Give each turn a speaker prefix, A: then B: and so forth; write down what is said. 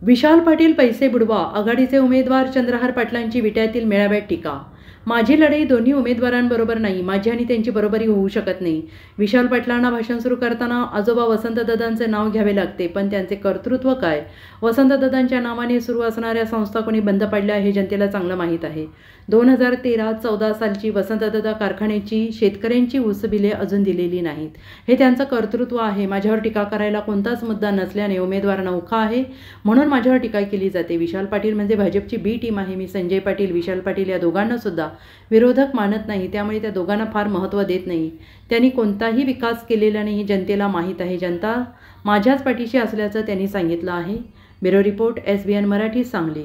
A: विशाल पाटील पैसे बुडवा, आघाडीचे उमेदवार चंद्रहार पाटलांची विट्यातील मेळाव्यात टीका. माझी लढाई दोन्ही उमेदवारांबरोबर नाही, माझी आणि त्यांची बरोबरी होऊ शकत नाही. विशाल पाटलांना भाषण सुरू करताना आजोबा वसंतदादांचे नाव घ्यावे लागते, पण त्यांचे कर्तृत्व काय? वसंतदादांच्या नावाने सुरू असणाऱ्या संस्था कोणी बंद पडल्या हे जनतेला चांगलं माहीत आहे. 2013-14 सालची वसंतदादा कारखान्याची शेतकऱ्यांची ऊसबिले अजून दिलेली नाहीत. हे त्यांचं कर्तृत्व आहे. माझ्यावर टीका करायला कोणताच मुद्दा नसल्याने उमेदवार नौखा आहे, म्हणून माझ्यावर टीका केली जाते. विशाल पाटील म्हणजे भाजपची बी टीम आहे. मी संजय पाटील, विशाल पाटील या दोघांना सुद्धा विरोधक मानत नाही, त्यामुळे त्या दोघांना फार महत्त्व देत नाही. त्यांनी कोणताही विकास केलेला नाही, जनतेला माहीत आहे. जनता माझ्याच पाठीशी असल्याचं त्यांनी सांगितलं आहे. Bureau report, SBN Marathi, Sangli.